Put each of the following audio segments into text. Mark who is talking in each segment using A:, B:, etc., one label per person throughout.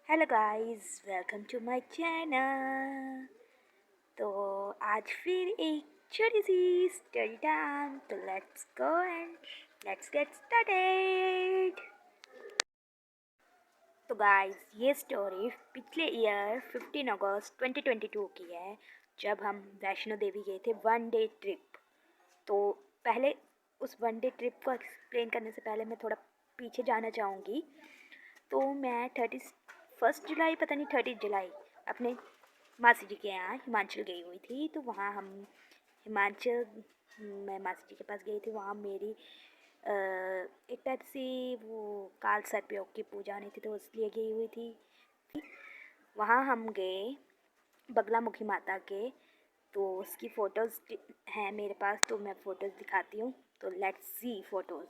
A: Hello guys, welcome to my channel. तो आज फिर एक छोटी सी स्टोरी टाइम। तो let's go and let's get started. तो गाइस, ये स्टोरी पिछले ईयर 15 अगस्त 2022 की है, जब हम वैष्णो देवी गए थे वन डे ट्रिप। तो पहले उस वन डे ट्रिप को एक्सप्लेन करने से पहले मैं थोड़ा पीछे जाना चाहूँगी। तो मैं 31 जुलाई, पता नहीं 30 जुलाई, अपने मासी जी के यहाँ हिमाचल गई हुई थी। तो वहाँ हम हिमाचल, मैं मासी जी के पास गई थी। वहाँ मेरी एक टाइप से वो काल सर्पयोग की पूजा होनी थी, तो इसलिए गई हुई थी। वहाँ हम गए बगलामुखी माता के। तो उसकी फ़ोटोज़ हैं मेरे पास, तो मैं फ़ोटोज़ दिखाती हूँ। तो लेट्स सी फ़ोटोज़।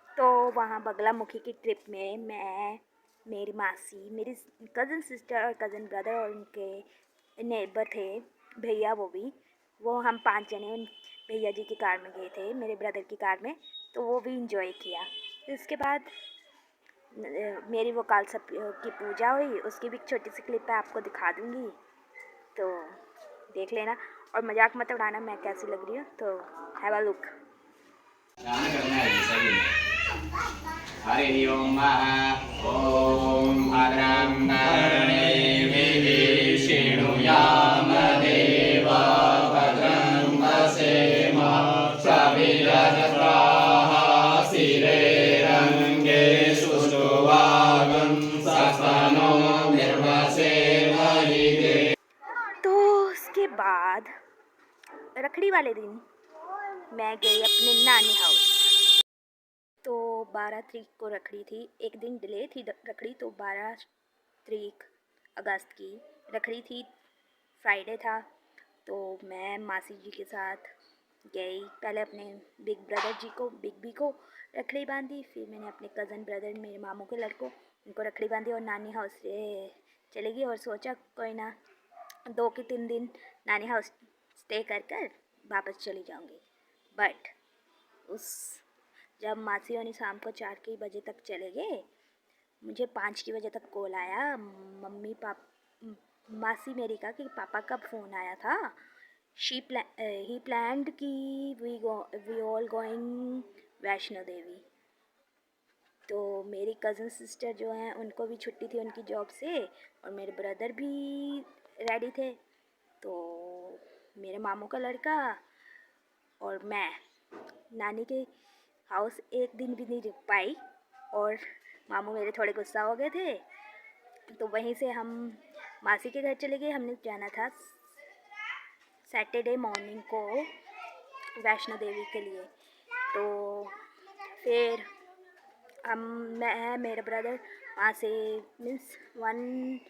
A: तो वहाँ बगलामुखी की ट्रिप में मैं, मेरी मासी, मेरी कज़न सिस्टर और कज़न ब्रदर और उनके नेबर थे, भैया वो हम 5 जने उन भैया जी की कार में गए थे, मेरे ब्रदर की कार में। तो वो भी इंजॉय किया। फिर उसके बाद मेरी वो कालसा की पूजा हुई, उसकी भी एक छोटी सी क्लिप है, आपको दिखा दूँगी। तो देख लेना और मजाक मत उड़ाना मैं कैसी लग रही हूँ। तो have a look. Hari Om Om भद्रं कर्णेभिः शृणुयाम देवा भद्रं पश्येम सविरजत्राः स्थिरैरङ्गे सुष्ठुवागं सस्तनो निर्वसेमहिते। तो उसके बाद रखड़ी वाले दिन मैं गई अपने नानी हाउस। तो 12 तारीख को रखड़ी थी, एक दिन डिले थी रखड़ी। तो 12 तारीख अगस्त की रखड़ी थी, फ्राइडे था। तो मैं मासी जी के साथ गई, पहले अपने बिग बी को रखड़ी बांधी। फिर मैंने अपने कज़न ब्रदर, मेरे मामू के लड़कों, उनको रखड़ी बांधी और नानी हाउस से चली गई। और सोचा कोई ना, 2 के 3 दिन नानी हाउस स्टे कर वापस चली जाऊंगी। बट उस जब मासी होनी शाम को 4 बजे तक चले गए, मुझे 5 बजे तक कॉल आया। मासी मेरी का कि पापा का फ़ोन आया था। ही प्लान्ड कि we all going Vaishno Devi. तो मेरी कज़न सिस्टर जो हैं उनको भी छुट्टी थी उनकी जॉब से, और मेरे ब्रदर भी रेडी थे। तो मेरे मामू का लड़का और मैं नानी के हाउस एक दिन भी नहीं रुक पाई, और मामू मेरे थोड़े गुस्सा हो गए थे। तो वहीं से हम मासी के घर चले गए। हमने जाना था सैटरडे मॉर्निंग को वैष्णो देवी के लिए। तो फिर हम, मैं, मेरा ब्रदर वहाँ से, मीन्स वन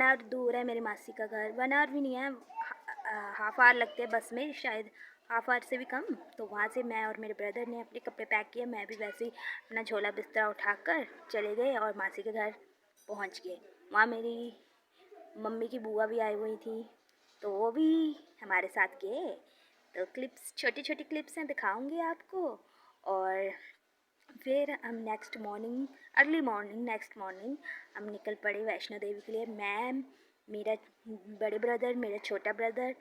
A: आवर दूर है मेरी मासी का घर। 1 आवर भी नहीं है, हाफ आवर लगते हैं बस में शायद, हाफ आवर से भी कम। तो वहाँ से मैं और मेरे ब्रदर ने अपने कपड़े पैक किए, मैं भी वैसे ही अपना झोला बिस्तरा उठाकर चले गए और मासी के घर पहुँच गए। वहाँ मेरी मम्मी की बुआ भी आई हुई थी, तो वो भी हमारे साथ गए। तो क्लिप्स, छोटी छोटी क्लिप्स हैं, दिखाऊंगी आपको। और फिर हम अर्ली मॉर्निंग नेक्स्ट मॉर्निंग हम निकल पड़े वैष्णो देवी के लिए। मैं, मेरा बड़े ब्रदर, मेरा छोटा ब्रदर,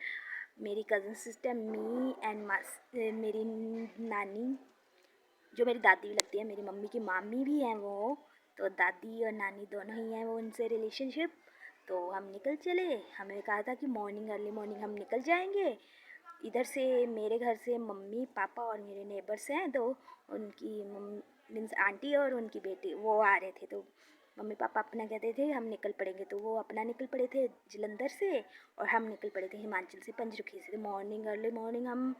A: मेरी कज़न सिस्टर, मी एंड मेरी नानी, जो मेरी दादी भी लगती है, मेरी मम्मी की मामी भी हैं वो। तो दादी और नानी दोनों ही हैं वो, उनसे रिलेशनशिप। तो हम निकल चले। हमें कहा था कि अर्ली मॉर्निंग हम निकल जाएंगे। इधर से मेरे घर से मम्मी पापा और मेरे नेबर्स हैं दो, उनकी मीन्स आंटी और उनकी बेटी, वो आ रहे थे। तो मम्मी पापा अपना कहते थे हम निकल पड़ेंगे, तो वो अपना निकल पड़े थे जलंधर से, और हम निकल पड़े थे हिमाचल से, पंचरुखी से। अर्ली मॉर्निंग हम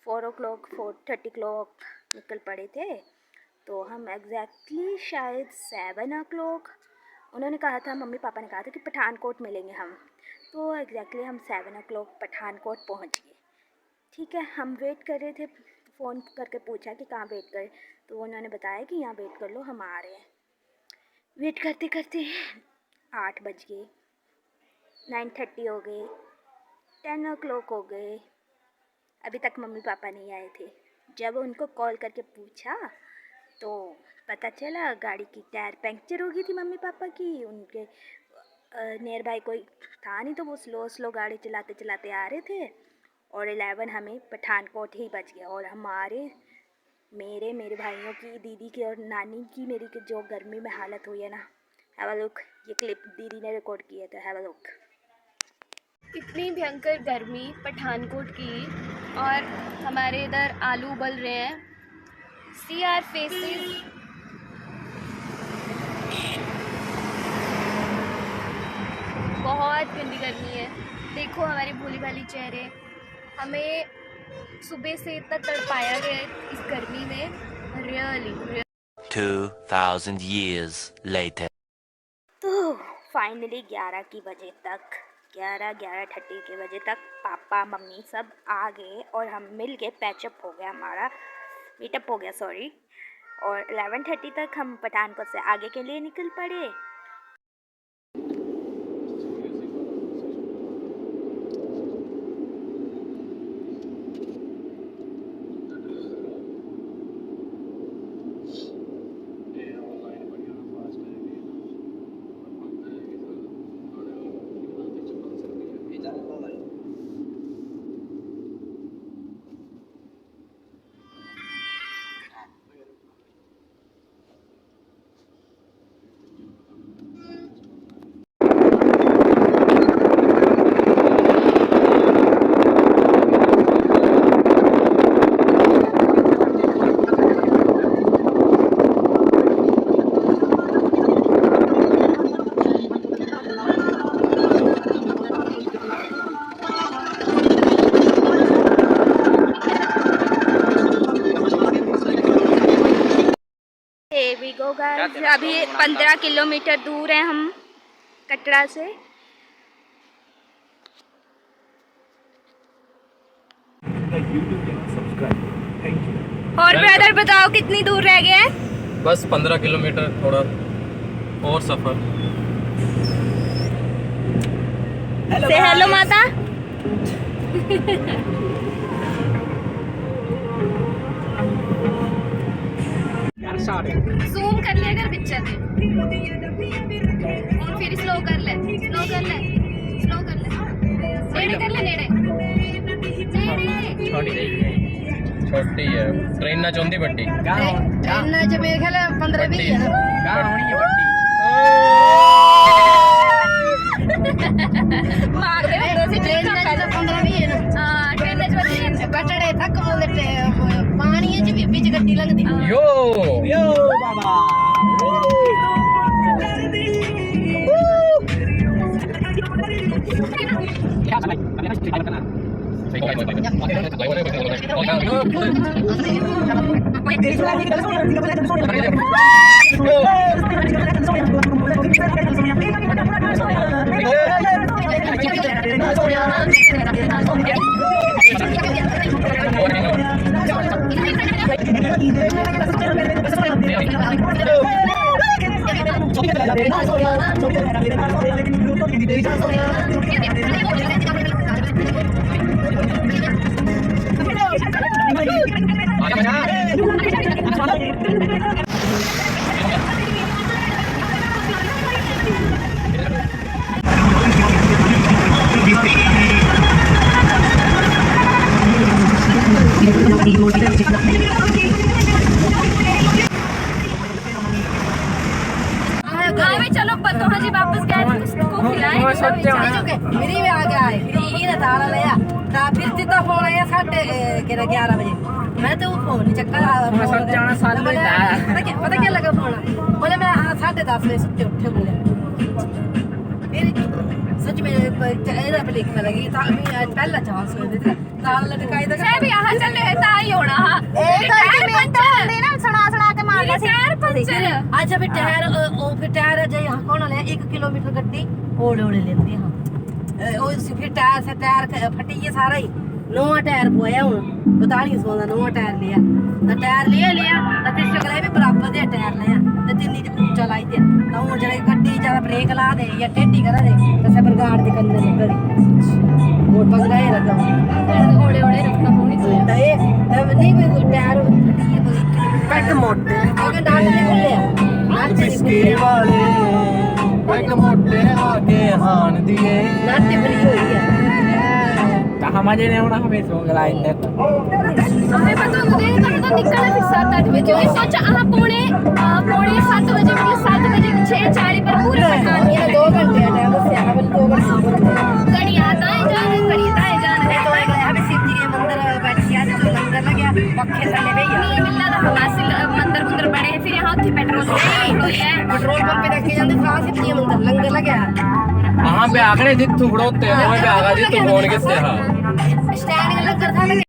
A: 4 o'clock निकल पड़े थे। तो हम एग्जैक्टली शायद 7 o'clock, उन्होंने कहा था, मम्मी पापा ने कहा था कि पठानकोट मिलेंगे हम। तो एग्जैक्टली हम 7 o'clock पठानकोट पहुँच गए। ठीक है, हम वेट कर रहे थे, फ़ोन करके पूछा कि कहाँ वेट करें, तो उन्होंने बताया कि यहाँ वेट कर लो, हम आ रहे हैं। वेट करते करते 8 बज गए, 9:30 हो गए, 10 o'clock हो गए, अभी तक मम्मी पापा नहीं आए थे। जब उनको कॉल करके पूछा तो पता चला गाड़ी की टायर पंक्चर हो गई थी मम्मी पापा की। उनके नियर बाय कोई था नहीं, तो वो स्लो गाड़ी चलाते चलाते आ रहे थे और 11 हमें पठानकोट ही बच गया। और हमारे मेरे भाइयों की, दीदी की और नानी की मेरी की जो गर्मी में हालत हुई है ना, हैव अ लुक। ये क्लिप दीदी ने रिकॉर्ड किया था, हैव अ लुक।
B: इतनी भयंकर गर्मी पठानकोट की, और हमारे इधर आलू उबल रहे हैं। सी आर फेसेस, बहुत गंदी गर्मी है। देखो हमारे भोली भाली चेहरे, हमें सुबह से इतना तड़पाया गया है इस गर्मी में, रियली।
C: 2000 years later.
A: तो फाइनली 11:30 के बजे तक पापा मम्मी सब आ गए और हम मिल के पैचअप हो गया, हमारा मीटअप हो गया सॉरी। और 11:30 तक हम पठानकोट से आगे के लिए निकल पड़े। वी गो गाइस, अभी 15 किलोमीटर दूर है हम कटरा से। और ब्रदर बताओ कितनी दूर रह गए हैं?
D: बस 15 किलोमीटर, थोड़ा और सफर।
A: से हेलो माता।
B: जूम कर ले अगर पिक्चर में, और फिर स्लो कर ले, स्लो कर ले, स्लो कर ले, नेड़े कर ले, नेड़े
D: छोटी है ट्रेन ना चौंदी बड्डी
B: ट्रेन च मेरे ख्याल 15-20 है ना
D: होनी है बड्डी।
B: मार दे ट्रेन च 15-20 है ना। हां ट्रेन च बटड़े तक बोलते पानी च भी बीच गड्डी लगदी।
D: यो
E: यो बाबा
B: चलो तो हाँ जी वापस गए उसको खिलाए मेरी भी आ गया है ये ना दाल लिया ता फिर जितना फोन आया 11:30 बजे मैं तो फोन नहीं चक्कर पता क्या लगा फोन बोले मैं 10:30 बजे सुते उठे बोले फिर सच में चेहरा पे लिखने लगी था पहला चांस हुए थे दाल लटकाई था मैं भी यहां चल रहे था ही होना एक टायर पंचर ना सुना के मारना टायर पंचर अच्छा फिर टायर ओ फिर टायर जे यहां कौन ले 1 किलोमीटर गड्डी ओड़े लेंदी हां ओ फिर टायर से टायर फटी ये सारा ही नवा टायर पोया हूँ 4200 का नवा टायर लिया तो टायर लिया तो फिर अगले भी बराबर दे टायर लिया तो तिन्नी ऊंचा लाई दिया तो हूँ जो गड्डी ज्यादा ब्रेक ला दे या टेढ़ी करा दे तो सब गाड़ दे कंधे लग रही वो पंगा ही रखा ओड़े ओड़े रखना पौनी नहीं भी टायर पैक मोटे अगर नाट नहीं खुले
E: बिस्की वाले पैक मोटे आगे हान दिए
B: नाटे बनी हुई है
E: कहाँ मजे नहीं होना हमें सो गला इंदर
F: हमें पता मुझे तो निकला फिर 7-8 बजे मैं सोचा पौने 7 बजे मतलब 7 बजे 6:40 पर पूरा पकान
B: ये 2 घंटे का टाइम से हमें 2 घंटे
F: घड़ी आता है जाने घड़ी आता है जाने
B: तो एक हमें शिव जी के मंदिर बैठी आज तो लंगर लग गया पक्के थले भैया
F: नहीं मिलना था हमारे मंदिर बड़े फिर यहाँ उठी पेट्रोल
B: पेट्रोल पंप पे रखे जाते था शिव जी के मंदिर लंगर लग गया
D: वहाँ पे आगड़े जितू बड़ोते हैं वहाँ पे आगा जितू फोन किससे हाँ
B: स्टैंड का लंगर था लगे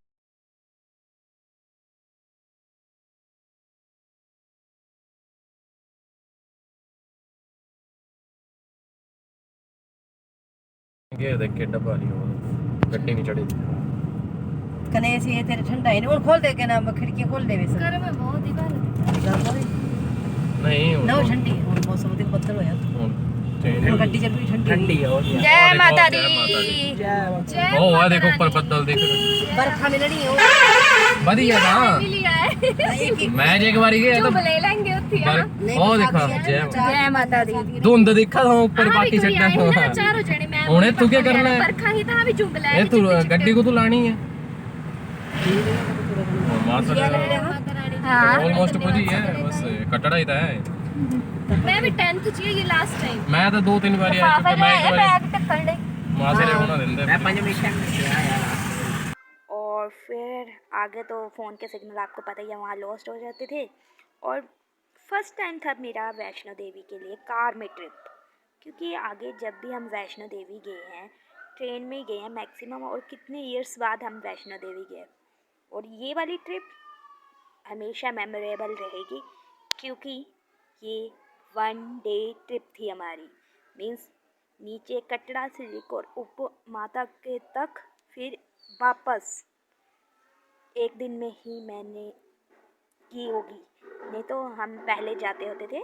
D: ये देख के डब्बा नहीं होगा गड्डी नहीं चढ़ी
B: कने से तेरे ठंडा है और खोल दे के ना खिड़की खोल दे वैसे
F: घर में बहुत ही बार
D: नहीं
B: ना ठंडी और मौसम दिन बदल हो जाता गड्डी चल रही ठंडी
E: हो गया
F: जय माता दी
D: ओ वाह देखो ऊपर बदल देख
B: बरखा मिलनी है
D: बढ़िया ना
F: लिया है
D: मैं एक बार गया
F: चुप ले लेंगे उठी
D: ओ देखा
F: जय माता दी
D: धुंध दिखा था ऊपर बाकी चड्डा
F: चारों जने मैं
D: हुणे तू क्या करना है
F: बरखा ही था अभी चुप ले
D: ये तू गड्डी को तो लानी है ऑलमोस्ट पहुंची है बस कटड़ा ही था
F: मैं भी 10th च ये लास्ट टाइम
D: मैं तो 2-3 बार आया चुका मैं एक बार
F: बैग टक्कर दे
D: वहां से होना देंगे
E: मैं 5 मिनट
A: और फिर आगे तो फ़ोन के सिग्नल आपको पता ही है वहाँ लॉस्ट हो जाते थे। और फर्स्ट टाइम था मेरा वैष्णो देवी के लिए कार में ट्रिप, क्योंकि आगे जब भी हम वैष्णो देवी गए हैं ट्रेन में गए हैं मैक्सिमम, और कितने ईयर्स बाद हम वैष्णो देवी गए। और ये वाली ट्रिप हमेशा मेमोरेबल रहेगी क्योंकि ये 1 डे ट्रिप थी हमारी। मीन्स नीचे कटरा से लेकर ऊपर माता के तक, फिर वापस एक दिन में ही मैंने की होगी। नहीं तो हम पहले जाते होते थे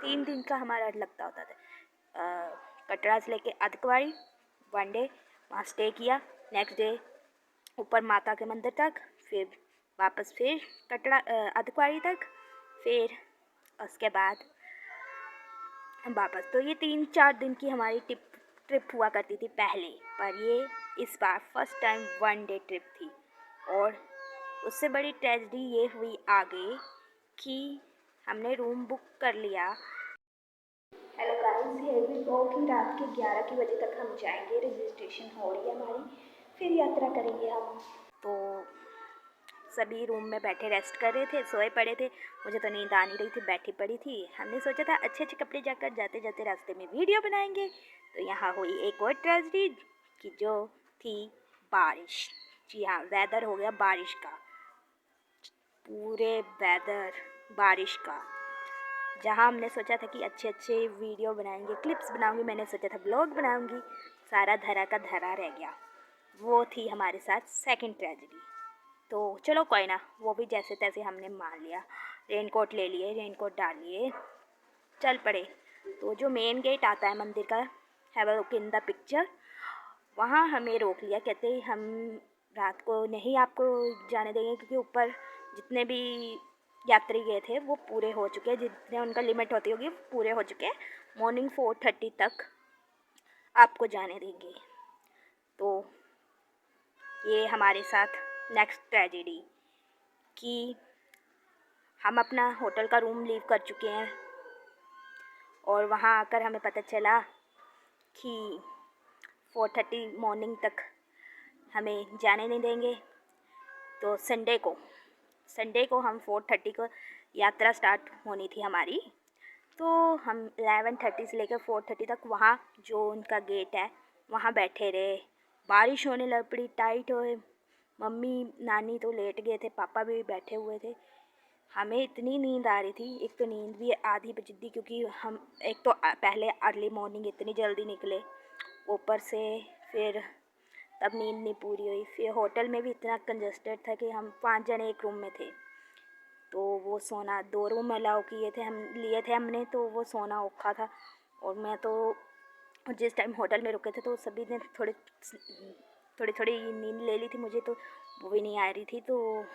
A: 3 दिन का हमारा लगता होता था। कटरा से लेके अर्धकुंवारी 1 डे वहाँ स्टे किया, नेक्स्ट डे ऊपर माता के मंदिर तक, फिर वापस फिर कटरा अर्धकुंवारी तक, फिर उसके बाद वापस। तो ये 3-4 दिन की हमारी ट्रिप हुआ करती थी पहले, पर ये इस बार फर्स्ट टाइम 1 डे ट्रिप थी। और उससे बड़ी ट्रेजेडी ये हुई आगे कि हमने रूम बुक कर लिया। Hello guys, here we go कि रात के 11 की बजे तक हम जाएंगे, रजिस्ट्रेशन हो रही है हमारी, फिर यात्रा करेंगे हम। तो सभी रूम में बैठे रेस्ट कर रहे थे, सोए पड़े थे। मुझे तो नींद आ नहीं रही थी, बैठी पड़ी थी। हमने सोचा था अच्छे अच्छे कपड़े जाकर जाते जाते रास्ते में वीडियो बनाएंगे। तो यहाँ हुई एक और ट्रेजेडी कि जो थी बारिश। जी हाँ, वेदर हो गया बारिश का, पूरे वेदर बारिश का। जहाँ हमने सोचा था कि अच्छे अच्छे वीडियो बनाएंगे, क्लिप्स बनाऊंगी, मैंने सोचा था ब्लॉग बनाऊंगी, सारा धरा का धरा रह गया। वो थी हमारे साथ सेकंड ट्रेजेडी। तो चलो कोई ना, वो भी जैसे तैसे हमने मान लिया। रेनकोट ले लिए, रेनकोट डाल लिए, चल पड़े। तो जो मेन गेट आता है मंदिर का, have a look in the picture, वहाँ हमें रोक लिया। कहते हम रात को नहीं आपको जाने देंगे, क्योंकि ऊपर जितने भी यात्री गए थे वो पूरे हो चुके हैं, जितने उनका लिमिट होती होगी पूरे हो चुके हैं। मॉर्निंग 4:30 तक आपको जाने देंगे। तो ये हमारे साथ नेक्स्ट ट्रेजेडी कि हम अपना होटल का रूम लीव कर चुके हैं और वहाँ आकर हमें पता चला कि 4:30 मॉर्निंग तक हमें जाने नहीं देंगे। तो संडे को हम 4:30 को यात्रा स्टार्ट होनी थी हमारी। तो हम 11:30 से लेकर 4:30 तक वहाँ जो उनका गेट है वहाँ बैठे रहे। बारिश होने लग पड़ी, टाइट हुए। मम्मी नानी तो लेट गए थे, पापा भी बैठे हुए थे। हमें इतनी नींद आ रही थी, एक तो नींद भी आधी बची थी क्योंकि हम एक तो पहले अर्ली मॉर्निंग इतनी जल्दी निकले, ऊपर से फिर तब नींद नहीं पूरी हुई। फिर होटल में भी इतना कंजस्टेड था कि हम 5 जने एक रूम में थे, तो वो सोना 2 रूम अलाउ किए थे, हम लिए थे हमने, तो वो सोना औखा था। और मैं तो जिस टाइम होटल में रुके थे तो सभी ने थोड़ी नींद ले ली थी, मुझे तो वो भी नहीं आ रही थी, तो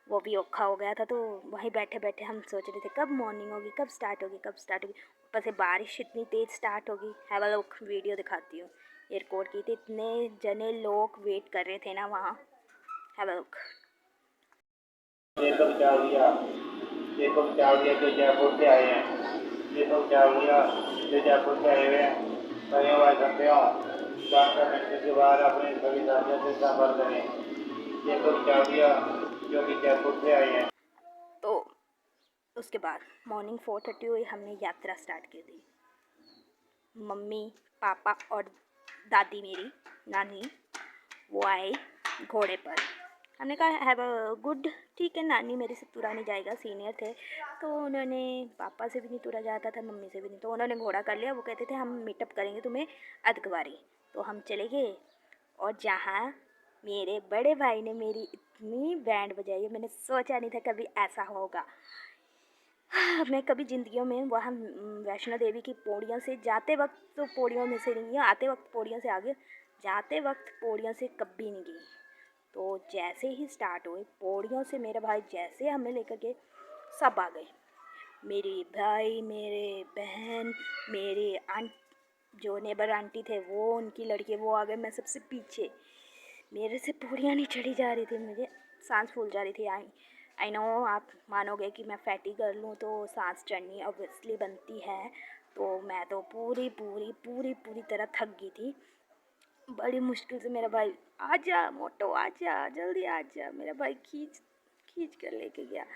A: वो भी औखा हो गया था। तो वहीं बैठे बैठे हम सोच रहे थे कब मॉर्निंग होगी, कब स्टार्ट होगी। ऊपर से बारिश इतनी तेज़ स्टार्ट होगी। हैव अ लुक, वीडियो दिखाती हूँ। एयरपोर्ट की थी, इतने जने लोग वेट कर रहे थे ना वहाँ। Have a look.
G: दीपक चावड़िया जो जयपुर से आए हैं। दीपक चावड़िया जो जयपुर से आए हुए हैं। धन्यवाद घंटियों जानकर मिलने के बाद अपने सभी साथियों से संपर्क करें। दीपक चावड़िया जो कि जयपुर से आए हैं।
A: तो उसके बाद मॉर्निंग 4:30 हुई, हमने यात्रा स्टार्ट की थी। मम्मी पापा और दादी मेरी नानी वो आए घोड़े पर। हमने कहा हैव अ गुड, ठीक है। नानी मेरे से तुरा नहीं जाएगा, सीनियर थे, तो उन्होंने, पापा से भी नहीं तुरा जाता था, मम्मी से भी नहीं, तो उन्होंने घोड़ा कर लिया। वो कहते थे हम मीटअप करेंगे तुम्हें अर्धकुंवारी। तो हम चले गए, और जहाँ मेरे बड़े भाई ने मेरी इतनी बैंड बजाई, मैंने सोचा नहीं था कभी ऐसा होगा। मैं कभी ज़िंदगियों में वहाँ वैष्णो देवी की पौड़ियों से जाते वक्त तो पौड़ियों में से नहीं गई, आते वक्त पौड़ियों से आगे, जाते वक्त पौड़ियों से कभी नहीं गई। तो जैसे ही स्टार्ट हुए पौड़ियों से, मेरा भाई जैसे हमें लेकर के सब आ गए। मेरे भाई, मेरे बहन, मेरे आंट, जो नेबर आंटी थे वो, उनकी लड़के वो आ गए। मैं सबसे पीछे, मेरे से पौड़ियाँ नहीं चढ़ी जा रही थी, मुझे सांस फूल जा रही थी। आई नो, आप मानोगे कि मैं फैटी गर्ल हूँ तो सांस चढ़नी ऑब्वियसली बनती है। तो मैं तो पूरी तरह थक गई थी। बड़ी मुश्किल से मेरा भाई, आजा मोटो आजा, जल्दी आजा, मेरा भाई खींच कर लेके गया।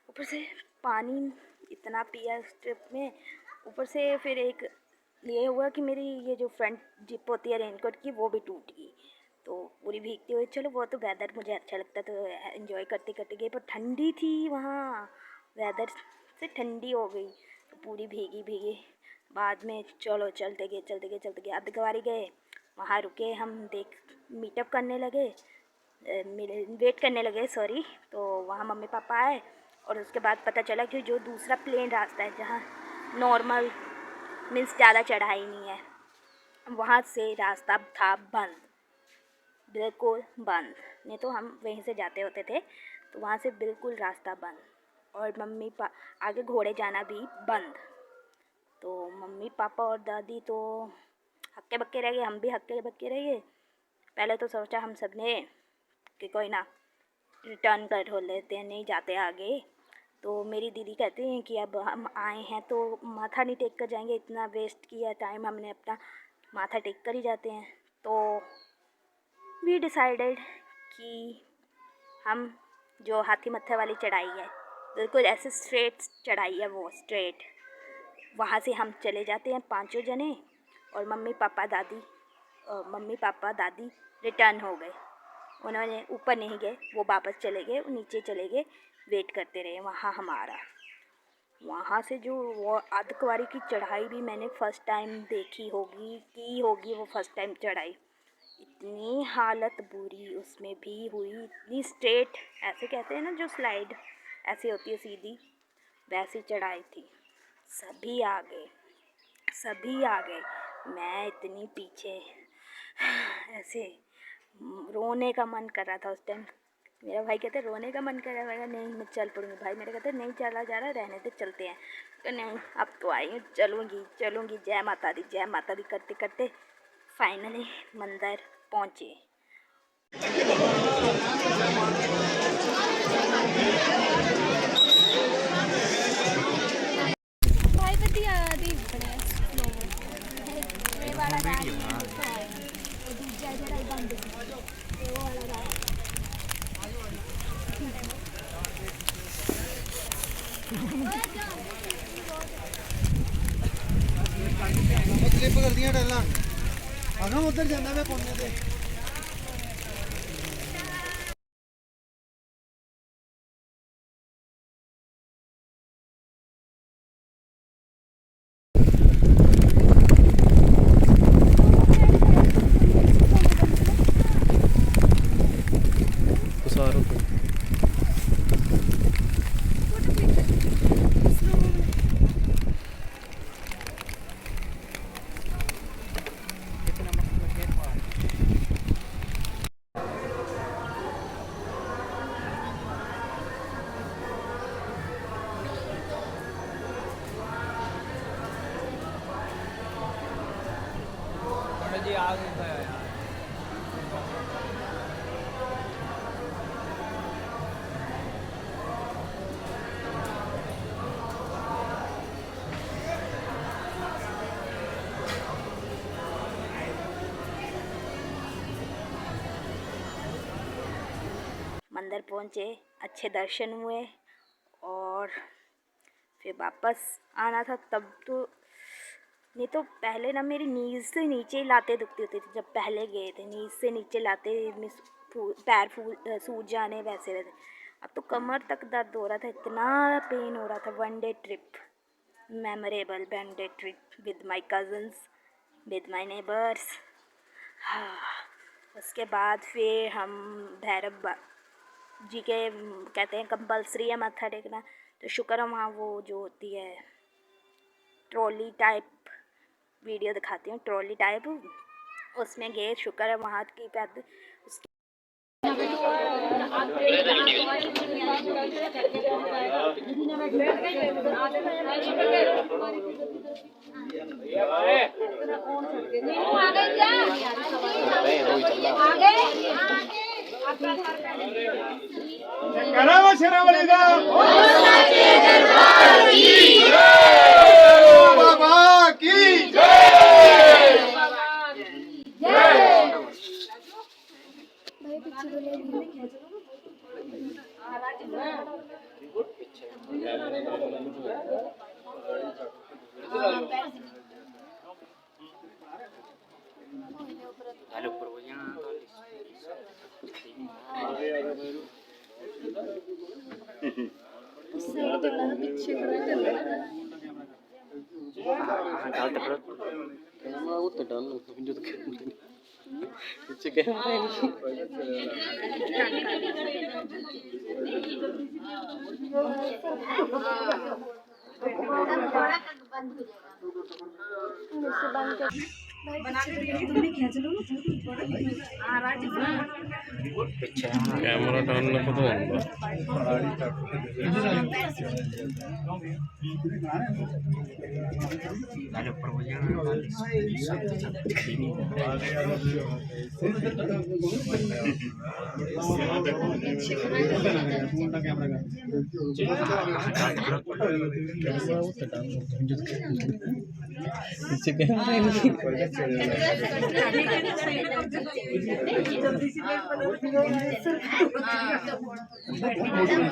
A: ऊपर से पानी इतना पिया उस ट्रिप में। ऊपर से फिर एक ये हुआ कि मेरी ये जो फ्रंट जिप होती है रेनकोट की, वो भी टूट गई। तो पूरी भीगती हुई, चलो वो तो वेदर मुझे अच्छा लगता तो एंजॉय करते गई, पर ठंडी थी वहाँ, वेदर से ठंडी हो गई, तो पूरी भीगी। बाद में चलो चलते गए अर्धकुंवारी गए, वहाँ रुके हम, मीटअप करने लगे, वेट करने लगे, सॉरी। तो वहाँ मम्मी पापा आए, और उसके बाद पता चला कि जो दूसरा प्लेन रास्ता है, जहाँ नॉर्मल मीन्स ज़्यादा चढ़ाई नहीं है, वहाँ से रास्ता था बंद, बिल्कुल बंद। नहीं तो हम वहीं से जाते होते थे, तो वहाँ से बिल्कुल रास्ता बंद, और आगे घोड़े जाना भी बंद। तो मम्मी पापा और दादी तो हक्के बक्के रह गए, हम भी हक्के बक्के रह गए। पहले तो सोचा हम सब ने कि कोई ना, रिटर्न कर लेते हैं, नहीं जाते आगे। तो मेरी दीदी कहती हैं कि अब हम आए हैं तो माथा नहीं टेक कर जाएंगे, इतना वेस्ट किया टाइम हमने अपना, माथा टेक कर ही जाते हैं। तो वी डिसाइडेड कि हम जो हाथी मत्थे वाली चढ़ाई है, बिल्कुल ऐसे स्ट्रेट चढ़ाई है, वो स्ट्रेट, वहाँ से हम चले जाते हैं 5 जने। और मम्मी पापा दादी रिटर्न हो गए, उन्होंने ऊपर नहीं गए, वो वापस चले गए, नीचे चले गए, वेट करते रहे वहाँ हमारा। वहाँ से जो वो अर्धकुंवारी की चढ़ाई भी मैंने फ़र्स्ट टाइम देखी होगी वो फर्स्ट टाइम चढ़ाई। इतनी हालत बुरी उसमें भी हुई, इतनी स्ट्रेट, ऐसे कहते हैं ना जो स्लाइड ऐसे होती है सीधी, वैसी चढ़ाई थी। सभी आ गए, मैं इतनी पीछे, ऐसे रोने का मन कर रहा था उस टाइम। मेरा भाई कहते रोने का मन कर रहा है, मैं नहीं मैं चल पड़ूँगी। भाई मेरे कहते नहीं चला जा रहा, रहने दे, चलते हैं। तो नहीं, अब तो आई हूँ, चलूँगी, जय माता दी करते करते फाइनली मंदिर पहुँचे।
F: भाई बढ़िया दी बने ये वाला वीडियो ना, वो दूसरा जरा बंद ये वाला
H: क्लिप कर दिया डाला आना उधर जाना मैं कोने पे।
E: जी आ गए यार।
A: मंदिर पहुँचे, अच्छे दर्शन हुए और फिर वापस आना था। तब तो नहीं तो पहले ना मेरी नीज़ से नीचे ही लाते दुखती होती थी जब पहले गए थे। नीज़ से नीचे लाते पैर सूज जाने वैसे। अब तो कमर तक दर्द हो रहा था, इतना पेन हो रहा था। 1 day trip, memorable 1 day trip with my cousins, with my neighbours. हाँ, उसके बाद फिर हम भैरव जी के कहते हैं कंपल्सरी है मत्था टेकना, तो शुक्र है वहाँ वो जो होती है ट्रॉली टाइप, वीडियो दिखाती हूँ ट्रॉली टाइप, उसमें गए। शुक्र है वहाँ की पैद उसकी
H: बाबा की
D: कैमरा टर्न को तो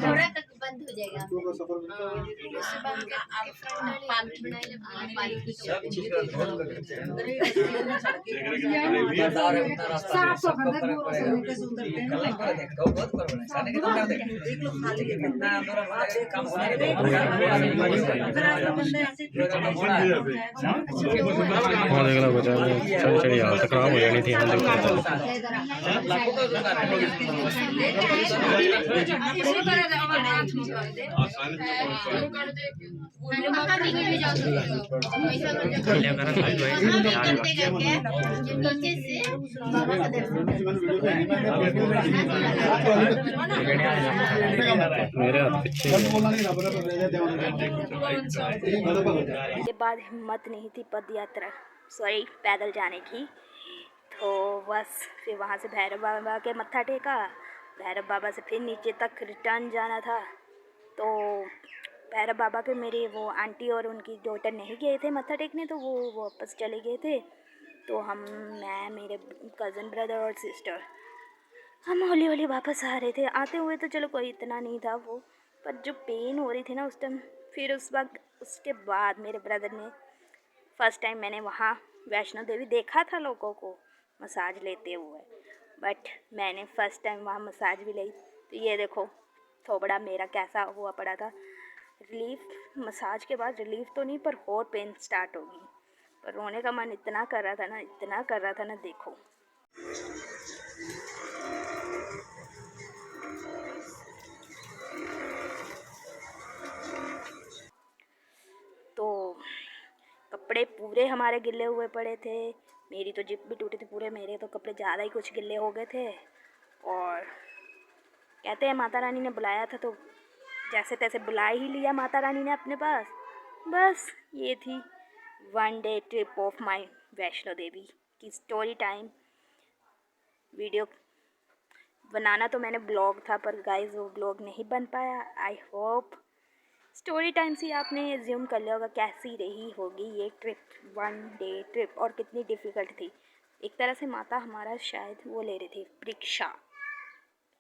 F: थोड़ा तक बंद हो जाएगा।
D: चढ़ी हालत खराब हो जानी थी। मेरे हाथ पीछे
A: के बाद हिम्मत नहीं थी पद यात्रा पैदल जाने की, तो बस फिर वहाँ से भैरव बाबा के मत्था टेका। भैरव बाबा से फिर नीचे तक रिटर्न जाना था, तो भैरव बाबा पे मेरे वो आंटी और उनकी डॉटर नहीं गए थे मत्था टेकने, तो वो वापस चले गए थे। तो मैं मेरे कज़न ब्रदर और सिस्टर हम हौली हौली वापस आ रहे थे। आते हुए तो चलो कोई इतना नहीं था वो, पर जो पेन हो रही थी ना उस टाइम, फिर उस वक्त उसके बाद मेरे ब्रदर ने फर्स्ट टाइम मैंने वहाँ वैष्णो देवी देखा था लोगों को मसाज लेते हुए, बट मैंने फ़र्स्ट टाइम वहाँ मसाज भी ली। तो ये देखो थोबड़ा मेरा कैसा हुआ पड़ा था। रिलीफ मसाज के बाद रिलीफ तो नहीं, पर और पेन स्टार्ट होगी। पर रोने का मन इतना कर रहा था ना देखो। तो कपड़े पूरे हमारे गिले हुए पड़े थे, मेरी तो जिप भी टूटी थी पूरे, मेरे तो कपड़े ज़्यादा ही कुछ गिले हो गए थे। और कहते हैं माता रानी ने बुलाया था, तो जैसे तैसे बुला ही लिया माता रानी ने अपने पास। बस ये थी 1 day trip of my Vaishno Devi की स्टोरी टाइम वीडियो बनाना तो मैंने ब्लॉग था, पर गाइस वो ब्लॉग नहीं बन पाया। आई होप स्टोरी टाइम से आपने एज्यूम कर लिया होगा कैसी रही होगी ये ट्रिप, 1 डे ट्रिप, और कितनी डिफ़िकल्ट थी। एक तरह से माता हमारा शायद वो ले रही थी परीक्षा,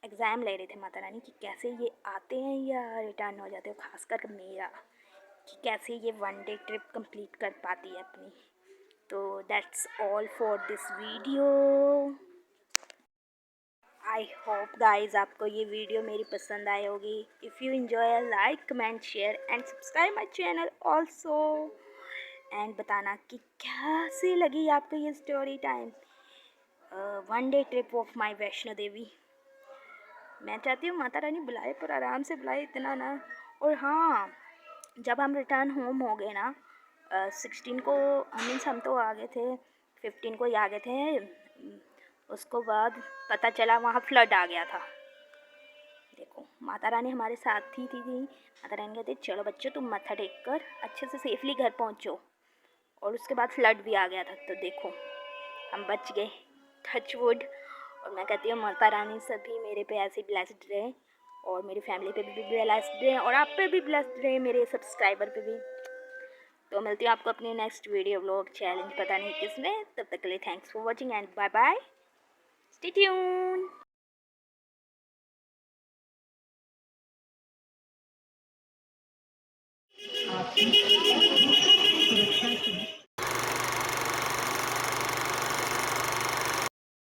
A: एग्ज़ाम ले रहे थे माता रानी कि कैसे ये आते हैं या रिटर्न हो जाते हो, खासकर मेरा कि कैसे ये 1 डे ट्रिप कंप्लीट कर पाती है अपनी। तो that's all for this video. I hope guys आपको ये वीडियो मेरी पसंद आई होगी। If you enjoy, like, comment, share and subscribe my channel also, and बताना कि कैसी लगी आपको ये story time 1 day trip of my Vaishno Devi. मैं चाहती हूँ माता रानी बुलाए, पर आराम से बुलाए, इतना ना। और हाँ, जब हम रिटर्न होम हो गए ना 16 को, मीन्स हम तो आ गए थे 15 को ही आ गए थे। उसको बाद पता चला वहाँ फ्लड आ गया था। देखो माता रानी हमारे साथ ही थी। माता रानी कहती चलो बच्चों तुम मत्था टेक कर अच्छे से सेफली घर पहुँचो, और उसके बाद फ्लड भी आ गया था। तो देखो हम बच गए, टच वुड। और मैं कहती हूँ माता रानी सभी मेरे पे ऐसे ब्लेस्ड रहे, और मेरी फैमिली पे भी ब्लेस्ड रहे, और आप पे भी ब्लेस्ड रहे, मेरे सब्सक्राइबर पे भी। तो मिलती हूँ आपको अपनी नेक्स्ट वीडियो व्लॉग चैलेंज पता नहीं किस में। तब तक के लिए thanks for watching and bye bye, stay tune.